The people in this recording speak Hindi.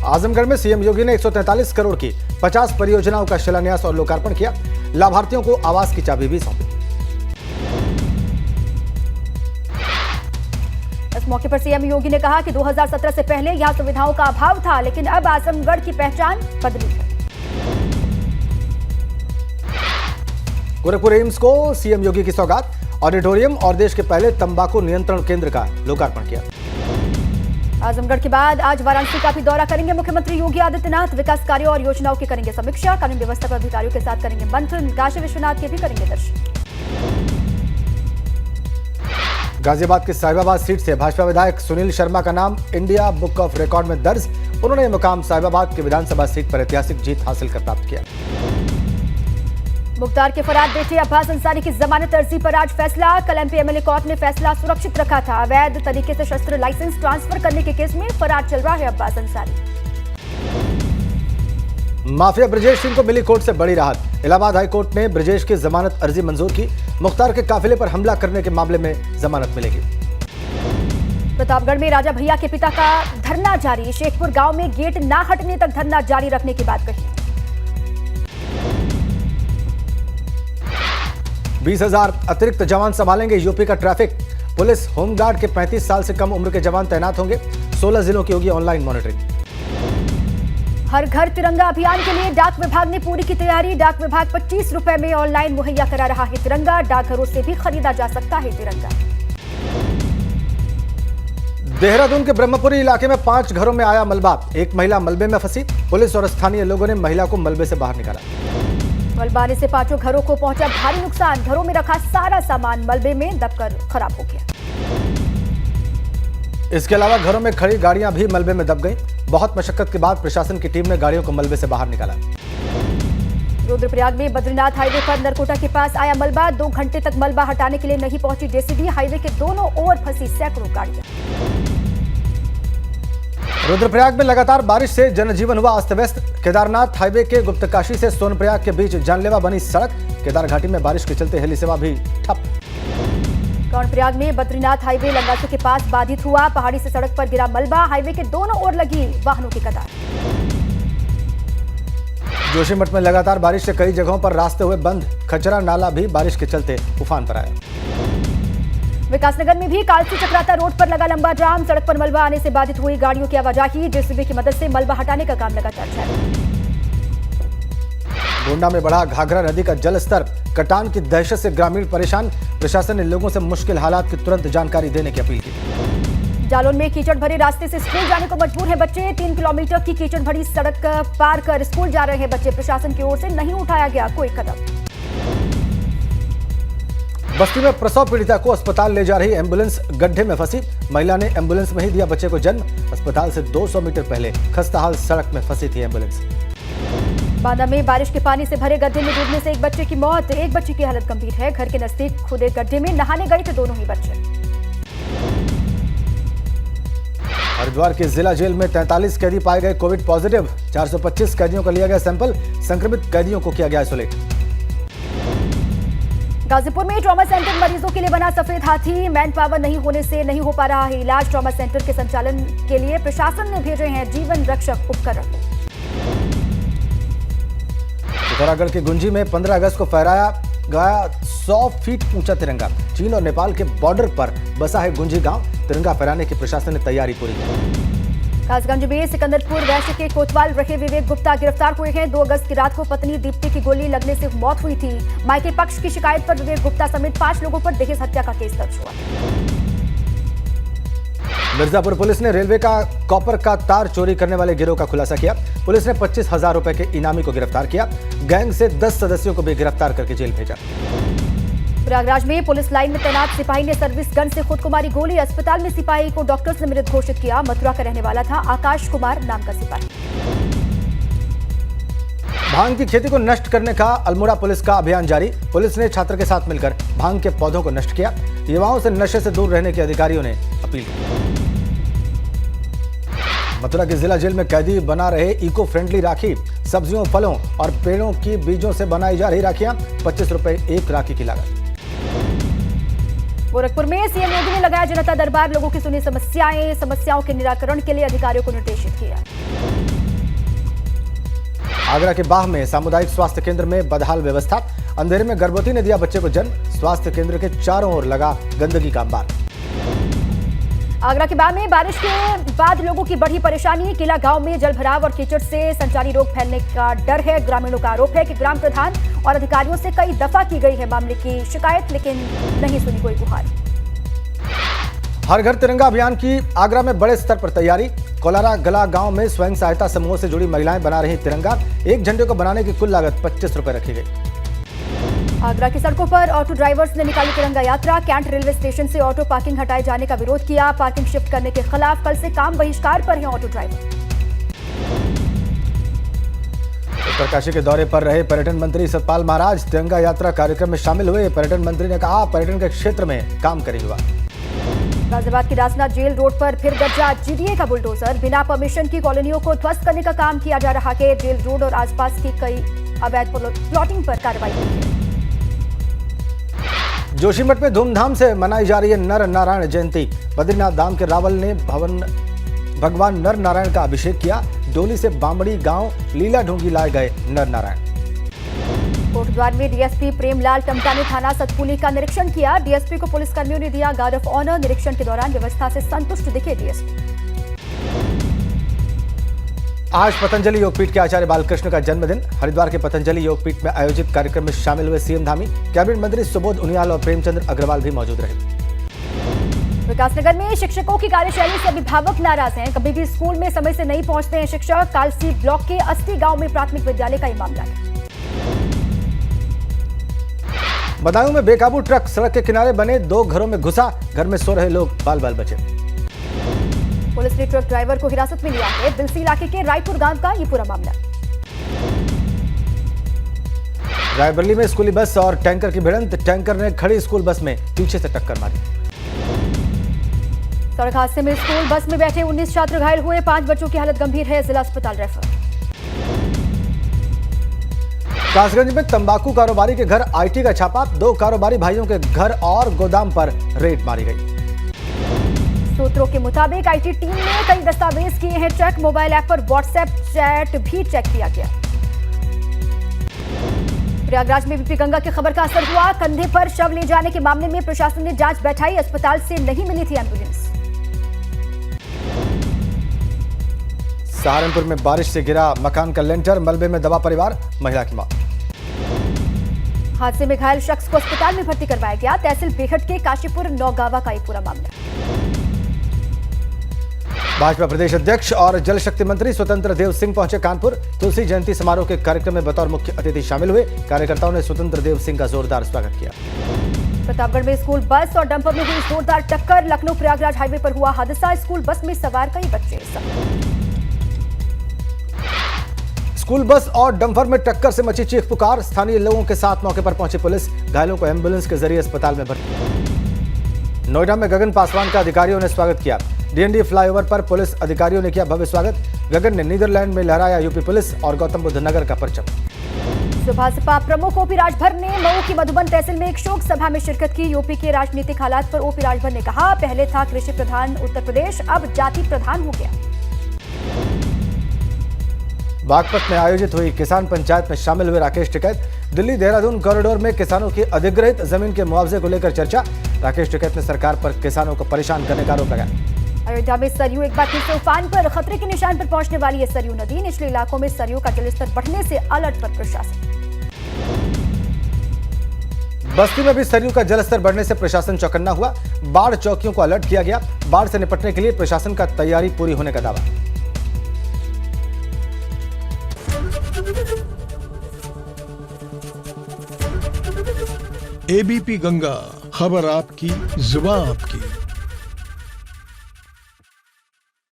आजमगढ़ में सीएम योगी ने 143 करोड़ की 50 परियोजनाओं का शिलान्यास और लोकार्पण किया। लाभार्थियों को आवास की चाबी भी सौंपी। इस मौके पर सीएम योगी ने कहा कि 2017 से पहले यहां सुविधाओं का अभाव था, लेकिन अब आजमगढ़ की पहचान बदली है। गोरखपुर एम्स को सीएम योगी की सौगात, ऑडिटोरियम और देश के पहले तंबाकू नियंत्रण केंद्र का लोकार्पण किया। आजमगढ़ के बाद आज वाराणसी का भी दौरा करेंगे मुख्यमंत्री योगी आदित्यनाथ। विकास कार्यों और योजनाओं की करेंगे समीक्षा। कानून व्यवस्था पर अधिकारियों के साथ करेंगे मंथन। काशी विश्वनाथ के भी करेंगे दर्शन। गाजियाबाद की साहिबाबाद सीट से भाजपा विधायक सुनील शर्मा का नाम इंडिया बुक ऑफ रिकॉर्ड में दर्ज। उन्होंने यह मुकाम साहिबाबाद की विधानसभा सीट पर ऐतिहासिक जीत हासिल कर प्राप्त किया। मुख्तार के फरार बेटे अब्बास अंसारी की जमानत अर्जी पर आज फैसला। कल एमपी एमएलए कोर्ट ने फैसला सुरक्षित रखा था। अवैध तरीके से शस्त्र लाइसेंस ट्रांसफर करने के केस में फरार चल रहा है अब्बास अंसारी। माफिया ब्रजेश सिंह को मिली कोर्ट से बड़ी राहत। इलाहाबाद हाईकोर्ट ने ब्रजेश की जमानत अर्जी मंजूर की। मुख्तार के काफिले पर हमला करने के मामले में जमानत मिलेगी। प्रतापगढ़ में राजा भैया के पिता का धरना जारी। शेखपुर गांव में गेट ना हटने तक धरना जारी रखने की बात कही। 20,000 अतिरिक्त जवान संभालेंगे यूपी का ट्रैफिक। पुलिस होमगार्ड के 35 साल से कम उम्र के जवान तैनात होंगे। 16 जिलों की होगी ऑनलाइन मॉनिटरिंग। हर घर तिरंगा अभियान के लिए डाक विभाग ने पूरी की तैयारी। डाक विभाग 25 रुपए में ऑनलाइन मुहैया करा रहा है तिरंगा। डाकघरों से भी खरीदा जा सकता है तिरंगा। देहरादून के ब्रह्मपुरी इलाके में 5 घरों में आया मलबा। एक महिला मलबे में फंसी। पुलिस और स्थानीय लोगों ने महिला को मलबे से बाहर निकाला। मलबा आने से 5 घरों को पहुंचा भारी नुकसान। घरों में रखा सारा सामान मलबे में दबकर खराब हो गया। इसके अलावा घरों में खड़ी गाड़ियां भी मलबे में दब गईं। बहुत मशक्कत के बाद प्रशासन की टीम ने गाड़ियों को मलबे से बाहर निकाला। रुद्रप्रयाग में बद्रीनाथ हाईवे पर नरकोटा के पास आया मलबा। 2 घंटे तक मलबा हटाने के लिए नहीं पहुंची जेसीबी। हाईवे के दोनों ओर फंसी सैकड़ों गाड़ियां। रुद्रप्रयाग में लगातार बारिश से जनजीवन हुआ अस्त व्यस्त। केदारनाथ हाईवे के गुप्तकाशी से सोनप्रयाग के बीच जानलेवा बनी सड़क। केदार घाटी में बारिश के चलते हेली सेवा भी ठप। कर्णप्रयाग में बद्रीनाथ हाईवे लंगासू के पास बाधित हुआ। पहाड़ी से सड़क पर गिरा मलबा। हाईवे के दोनों ओर लगी वाहनों की कतार। जोशीमठ में लगातार बारिश से कई जगहों पर रास्ते हुए बंद। खचरा नाला भी बारिश के चलते उफान पर आया। विकासनगर में भी कालसी चक्राता रोड पर लगा लंबा जाम। सड़क पर मलबा आने से बाधित हुई गाड़ियों की आवाजाही। जेसीबी की मदद से मलबा हटाने का काम लगातार जारी। गोंडा में बढ़ा घाघरा नदी का जल स्तर। कटान की दहशत से ग्रामीण परेशान। प्रशासन ने लोगों से मुश्किल हालात की तुरंत जानकारी देने की अपील की। जालौन में कीचड़ भरे रास्ते से स्कूल जाने को मजबूर हैं बच्चे। 3 किलोमीटर की कीचड़ भरी सड़क पार कर स्कूल जा रहे हैं बच्चे। प्रशासन की ओर से नहीं उठाया गया कोई कदम। बस्ती में प्रसव पीड़िता को अस्पताल ले जा रही एम्बुलेंस गड्ढे में फंसी। महिला ने एम्बुलेंस में ही दिया बच्चे को जन्म। अस्पताल से 200 मीटर पहले खस्ताहाल सड़क में फंसी थी एम्बुलेंस। बांदा में बारिश के पानी से भरे गड्ढे में डूबने से एक बच्चे की मौत। एक बच्चे की हालत गंभीर है। घर के नजदीक खुदे गड्ढे में नहाने गए थे दोनों ही बच्चे। हरिद्वार के जिला जेल में 43 कैदी पाए गए कोविड पॉजिटिव। 425 कैदियों का लिया गया सैंपल। संक्रमित कैदियों को किया गया आइसोलेट। गाजीपुर में ट्रॉमा सेंटर मरीजों के लिए बना सफेद हाथी। मैन पावर नहीं होने से नहीं हो पा रहा है इलाज। ट्रॉमा सेंटर के संचालन के लिए प्रशासन ने भेजे हैं जीवन रक्षक उपकरण। पिथौरागढ़ के गुंजी में 15 अगस्त को फहराया गया 100 फीट ऊंचा तिरंगा। चीन और नेपाल के बॉर्डर पर बसा है गुंजी गांव। तिरंगा फहराने की प्रशासन ने तैयारी पूरी की। कासगंज में सिकंदरपुर वैश्य के कोतवाल रहे विवेक गुप्ता गिरफ्तार हुए हैं। 2 अगस्त की रात को पत्नी दीप्ति की गोली लगने से मौत हुई थी। मायके पक्ष की शिकायत पर विवेक गुप्ता समेत 5 लोगों पर दहेज हत्या का केस दर्ज हुआ। मिर्जापुर पुलिस ने रेलवे का कॉपर का तार चोरी करने वाले गिरोह का खुलासा किया। पुलिस ने 25,000 रुपए के इनामी को गिरफ्तार किया। गैंग से 10 सदस्यों को भी गिरफ्तार करके जेल भेजा। प्रयागराज में पुलिस लाइन में तैनात सिपाही ने सर्विस गन से खुद को मारी गोली। अस्पताल में सिपाही को डॉक्टर्स ने मृत घोषित किया। मथुरा का रहने वाला था आकाश कुमार नाम का सिपाही। भांग की खेती को नष्ट करने का अल्मोड़ा पुलिस का अभियान जारी। पुलिस ने छात्र के साथ मिलकर भांग के पौधों को नष्ट किया। युवाओं से नशे से दूर रहने के अधिकारियों ने अपील की। मथुरा के जिला जेल में कैदी बना रहे इको फ्रेंडली राखी। सब्जियों, फलों और पेड़ों की बीजों से बनाई जा रही राखियां। 25 रुपए एक राखी की लागत। गोरखपुर में सीएम योगी ने लगाया जनता दरबार। लोगों की सुनी समस्याओं के निराकरण के लिए अधिकारियों को निर्देशित किया। आगरा के बाह में सामुदायिक स्वास्थ्य केंद्र में बदहाल व्यवस्था, अंधेरे में गर्भवती ने दिया बच्चे को जन्म, स्वास्थ्य केंद्र के चारों ओर लगा गंदगी का अंबार। आगरा के बाह में बारिश के बाद लोगों की बढ़ी परेशानी, किला गांव में जलभराव और कीचड़ से संचारी रोग फैलने का डर है। ग्रामीणों का आरोप है कि ग्राम प्रधान और अधिकारियों से कई दफा की गई है मामले की शिकायत, लेकिन नहीं सुनी कोई गुहार। हर घर तिरंगा अभियान की आगरा में बड़े स्तर पर तैयारी, कोलारा गला गांव में स्वयं सहायता समूह से जुड़ी महिलाएं बना रही तिरंगा, एक झंडे को बनाने की कुल लागत 25 रुपए रखी गई। आगरा की सड़कों पर ऑटो ड्राइवर्स ने निकाली तिरंगा यात्रा, कैंट रेलवे स्टेशन से ऑटो पार्किंग हटाए जाने का विरोध किया, पार्किंग शिफ्ट करने के खिलाफ कल से काम बहिष्कार पर हैं ऑटो ड्राइवर। उत्तरकाशी के दौरे पर रहे पर्यटन मंत्री सतपाल महाराज तिरंगा यात्रा कार्यक्रम में शामिल हुए। पर्यटन मंत्री ने कहा, पर्यटन के क्षेत्र में काम करेंगे। गाजियाबाद की राजनाथ जेल रोड पर फिर गरजा जीडीए का बुलडोजर, बिना परमिशन की कॉलोनियों को ध्वस्त करने का काम किया जा रहा है। जेल रोड और आसपास की कई अवैध प्लॉटिंग पर कार्रवाई हुई है। जोशीमठ में धूमधाम से मनाई जा रही है नर नारायण जयंती, बद्रीनाथ धाम के रावल ने भगवान नर नारायण का अभिषेक किया, डोली से बामड़ी गांव लीला ढूंगी लाए गए नर नारायण। कोटद्वार में डीएसपी प्रेमलाल टमटा ने थाना सतपुली का निरीक्षण किया, डीएसपी को पुलिसकर्मियों ने दिया गार्ड ऑफ ऑनर। निरीक्षण के दौरान व्यवस्था से संतुष्ट दिखे डीएसपी। आज पतंजलि योगपीठ के आचार्य बालकृष्ण का जन्मदिन, हरिद्वार के पतंजलि योगपीठ में आयोजित कार्यक्रम में शामिल हुए सीएम धामी, कैबिनेट मंत्री सुबोध उनियाल और प्रेमचंद्र अग्रवाल भी मौजूद रहे। विकासनगर में शिक्षकों की कार्यशैली से अभिभावक नाराज हैं, कभी भी स्कूल में समय से नहीं पहुंचते हैं शिक्षक। कालसी ब्लॉक के अस्ती गांव में प्राथमिक विद्यालय का ये मामला है। बदायूं में बेकाबू ट्रक सड़क के किनारे बने 2 घरों में घुसा, घर में सो रहे लोग बाल बाल बचे। पुलिस ने ट्रक ड्राइवर को हिरासत में लिया है, बिलसी इलाके के रायपुर गांव का ये पूरा मामला। रायबरेली में स्कूली बस और टैंकर की भिड़ंत, टैंकर ने खड़ी स्कूल बस में पीछे से टक्कर मारी। सड़क हादसे में स्कूल बस में बैठे 19 छात्र घायल हुए, 5 बच्चों की हालत गंभीर है, जिला अस्पताल रेफर। कासगंज में तंबाकू कारोबारी के घर आईटी का छापा, 2 कारोबारी भाइयों के घर और गोदाम पर रेड मारी गई। सूत्रों के मुताबिक आईटी टीम ने कई दस्तावेज किए हैं चेक, मोबाइल ऐप पर व्हाट्सएप चैट भी चेक किया गया। प्रयागराज में बीपी गंगा की खबर का असर हुआ, कंधे पर शव ले जाने के मामले में प्रशासन ने जांच बैठाई, अस्पताल से नहीं मिली थी एम्बुलेंस। सहारनपुर में बारिश से गिरा मकान का लेंटर, मलबे में दबा परिवार, महिला की मौत। हादसे में घायल शख्स को अस्पताल में भर्ती करवाया गया, तहसील बेहट के काशीपुर नौगावा का ये पूरा मामला। भाजपा प्रदेश अध्यक्ष और जल शक्ति मंत्री स्वतंत्र देव सिंह पहुंचे कानपुर, तुलसी जयंती समारोह के कार्यक्रम में बतौर मुख्य अतिथि शामिल हुए, कार्यकर्ताओं ने स्वतंत्र देव सिंह का जोरदार स्वागत किया। प्रतापगढ़ में स्कूल बस और डंपर में हुई जोरदार टक्कर, लखनऊ प्रयागराज हाईवे पर हुआ हादसा, स्कूल बस में सवार कई बच्चे। स्कूल बस और डंपर में टक्कर से मची चीख पुकार, स्थानीय लोगों के साथ मौके पर पहुंची पुलिस, घायलों को एम्बुलेंस के जरिए अस्पताल में भर्ती। नोएडा में गगन पासवान का अधिकारियों ने स्वागत किया, डीएनडी फ्लाईओवर पर पुलिस अधिकारियों ने किया भव्य स्वागत, गगन ने नीदरलैंड में लहराया यूपी पुलिस और गौतम बुद्ध नगर का परचम। भाजपा प्रमुख ओपी राजभर ने मऊ की मधुबन तहसील में एक शोक सभा में शिरकत की, यूपी के राजनीतिक हालात पर ओपी राजभर ने कहा, पहले था कृषि प्रधान उत्तर प्रदेश, अब जाति प्रधान हो गया। बागपत में आयोजित हुई किसान पंचायत में शामिल हुए राकेश टिकैत, दिल्ली देहरादून कॉरिडोर में किसानों की अधिग्रहित जमीन के मुआवजे को लेकर चर्चा, राकेश टिकैत ने सरकार पर किसानों को परेशान करने का आरोप लगाया। अयोध्या में सरयू एक बार फिर से उफान पर, खतरे के निशान पर पहुंचने वाली है सरयू नदी, निचले इलाकों में सरयू का जलस्तर बढ़ने से अलर्ट पर प्रशासन। बस्ती में भी सरयू का जलस्तर बढ़ने से प्रशासन चौकन्ना हुआ, बाढ़ चौकियों को अलर्ट किया गया, बाढ़ से निपटने के लिए प्रशासन का तैयारी पूरी होने का दावा। एबीपी गंगा, खबर आपकी, जुबान आपकी।